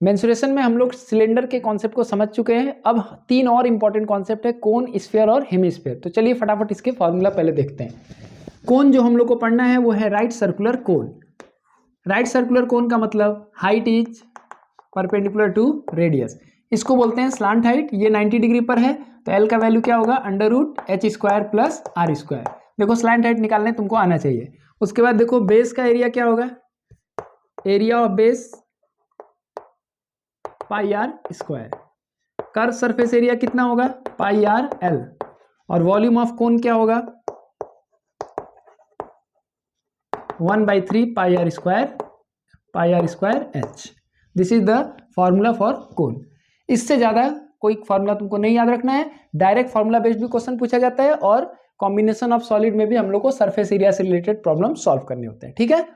Mensuration में हम लोग सिलेंडर के कॉन्सेप्ट को समझ चुके हैं। अब 3 और इंपॉर्टेंट कॉन्सेप्ट है, कोन, स्फीयर और हेमिस्फीयर। तो चलिए फटाफट इसके फॉर्मूला पहले देखते हैं। कोन जो हम लोग को पढ़ना है वो है right circular cone. Right circular cone का मतलब height is perpendicular to radius, इसको बोलते हैं स्लांट हाइट। ये 90 डिग्री पर है तो एल का वैल्यू क्या होगा, √h² प्लस r²। देखो स्लांट हाइट निकालने तुमको आना चाहिए। उसके बाद देखो बेस का एरिया क्या होगा, area of base πr²। Curve surface area कितना होगा, πrl। और वॉल्यूम ऑफ कोन क्या होगा, 1/3 πr²h। This is the formula for cone. इससे ज़्यादा कोई फॉर्मूला तुमको नहीं याद रखना है। डायरेक्ट फॉर्मूला बेस्ड भी क्वेश्चन पूछा जाता है और कॉम्बिनेशन ऑफ सॉलिड में भी हम लोग को सरफेस एरिया से रिलेटेड प्रॉब्लम सॉल्व करने होते हैं। ठीक है,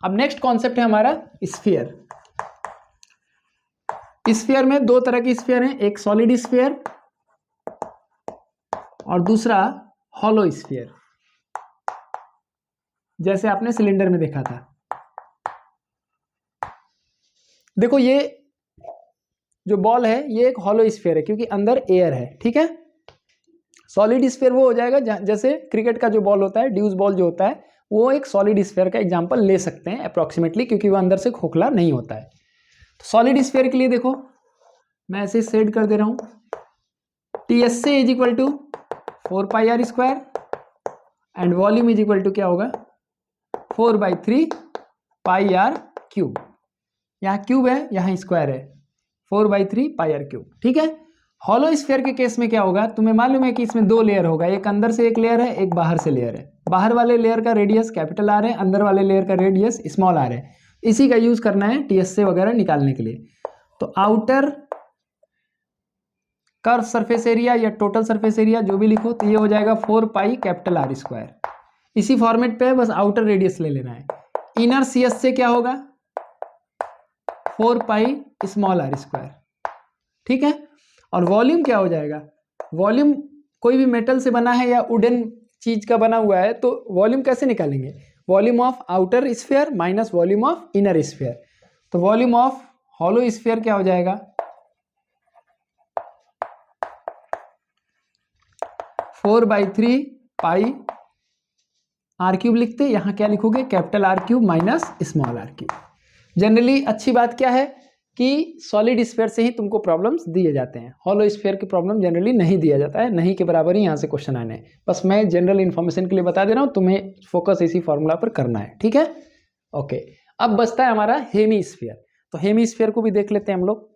अब नेक्स्ट कॉन्सेप्ट है हमारा स्फीयर। स्फीयर में 2 तरह की स्फीयर हैं, एक सॉलिड स्फीयर और दूसरा हॉलो स्फीयर, जैसे आपने सिलेंडर में देखा था। देखो ये जो बॉल है ये एक हॉलो स्फीयर है क्योंकि अंदर एयर है। ठीक है, सॉलिड स्फीयर वो हो जाएगा जैसे क्रिकेट का जो बॉल होता है, ड्यूस बॉल जो होता है, वो एक सॉलिड स्फीयर का एग्जांपल ले सकते हैं अप्रोक्सीमेटली, क्योंकि वो अंदर से खोखला नहीं होता है। तो सॉलिड स्फीयर के लिए देखो मैं ऐसे सेट कर दे रहा हूं, TSA is equal to 4πr² and volume is equal to क्या होगा, 4/3 πr³। यहाँ क्यूब है, यहाँ स्क्वायर है, 4/3 πr³। ठीक है, हॉलो स्फीयर के केस में क्या होगा, तुम्हें मालूम है कि इसमें 2 लेयर होगा, एक अंदर से एक लेयर है, एक बाहर से लेयर है। बाहर वाले लेयर का रेडियस कैपिटल R है, अंदर वाले लेयर का रेडियस स्मॉल r है। इसी का यूज करना है TSA वगैरह निकालने के लिए। तो आउटर कर्व सरफेस एरिया या टोटल सरफेस एरिया जो भी लिखो तो ये हो जाएगा 4πR²। इसी फॉर्मेट पे बस आउटर रेडियस ले लेना है। इनर CSA क्या होगा, 4πr²। ठीक है, और वॉल्यूम क्या हो जाएगा, वॉल्यूम कोई भी मेटल से बना है या वुडन चीज का बना हुआ है तो वॉल्यूम कैसे निकालेंगे, volume of outer sphere minus volume of inner sphere. तो वॉल्यूम ऑफ हॉलो स्फीयर क्या हो जाएगा, 4/3 πr³ लिखते, यहाँ क्या लिखोगे, capital R³ minus small r³। Generally अच्छी बात क्या है कि सॉलिड स्फीयर से ही तुमको प्रॉब्लम्स दिए जाते हैं, हॉलो स्फीयर के प्रॉब्लम जनरली नहीं दिया जाता है, नहीं के बराबर ही यहाँ से क्वेश्चन आने हैं। बस मैं जनरल इन्फॉर्मेशन के लिए बता दे रहा हूँ, तुम्हें फोकस इसी फॉर्मूला पर करना है। ठीक है, ओके। अब बचता है हमारा हेमी स्फीयर। तो हेमी स्फीयर को भी देख लेते हैं हम लोग।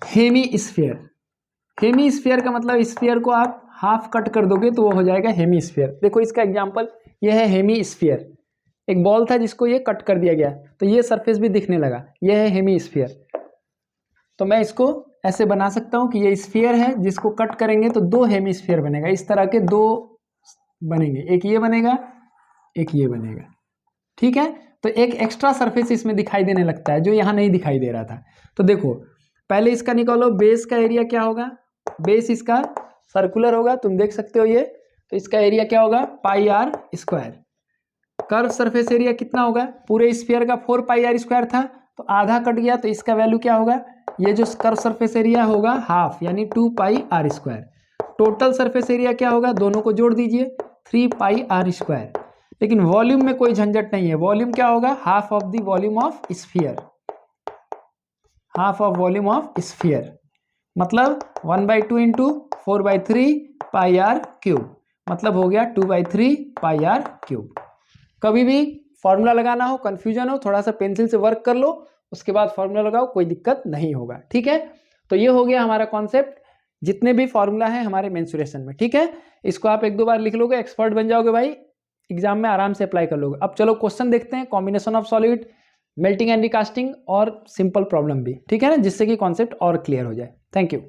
हेमी स्फीयर, हेमी स्फीयर का मतलब स्फीयर को आप हाफ कट कर दोगे तो वो हो जाएगा हेमी स्फीयर। देखो इसका एग्जांपल ये है हेमी स्फीयर, एक बॉल था जिसको ये कट कर दिया गया तो ये सरफेस भी दिखने लगा, ये है हेमी स्फीयर। तो मैं इसको ऐसे बना सकता हूँ कि ये स्फीयर है जिसको कट करेंगे तो 2 हेमी स्फीयर बनेगा। इस तरह के 2 बनेंगे, एक ये बनेगा, एक ये बनेगा। ठीक है, तो एक एक्स्ट्रा सरफेस इसमें दिखाई देने लगता है जो यहाँ नहीं दिखाई दे रहा था। तो देखो पहले इसका निकालो, बेस का एरिया क्या होगा, बेस इसका सर्कुलर होगा, तुम देख सकते हो ये, तो इसका एरिया क्या होगा, πr²। कर्व सरफेस एरिया कितना होगा, पूरे स्फीयर का 4πr² था तो आधा कट गया तो इसका वैल्यू क्या होगा, ये जो कर्व सरफेस एरिया होगा हाफ यानी 2πr²। टोटल सरफेस एरिया क्या होगा, दोनों को जोड़ दीजिए 3πr²। लेकिन वॉल्यूम में कोई झंझट नहीं है, वॉल्यूम क्या होगा, half of the volume of sphere, half of volume of sphere मतलब 1/2 इंटू 4/3 πr³, मतलब हो गया 2/3 πr³। कभी भी फॉर्मूला लगाना हो, कंफ्यूजन हो, थोड़ा सा पेंसिल से वर्क कर लो, उसके बाद फॉर्मूला लगाओ, कोई दिक्कत नहीं होगा। ठीक है, तो ये हो गया हमारा कॉन्सेप्ट, जितने भी फॉर्मूला है हमारे मेंसुरेशन में। ठीक है, इसको आप 1-2 बार लिख लोगे, एक्सपर्ट बन जाओगे भाई, एग्जाम में आराम से अप्लाई कर लोगे। अब चलो क्वेश्चन देखते हैं, combination of solid, melting and recasting और सिंपल प्रॉब्लम भी। ठीक है ना, जिससे कि कॉन्सेप्ट और क्लियर हो जाए। Thank you.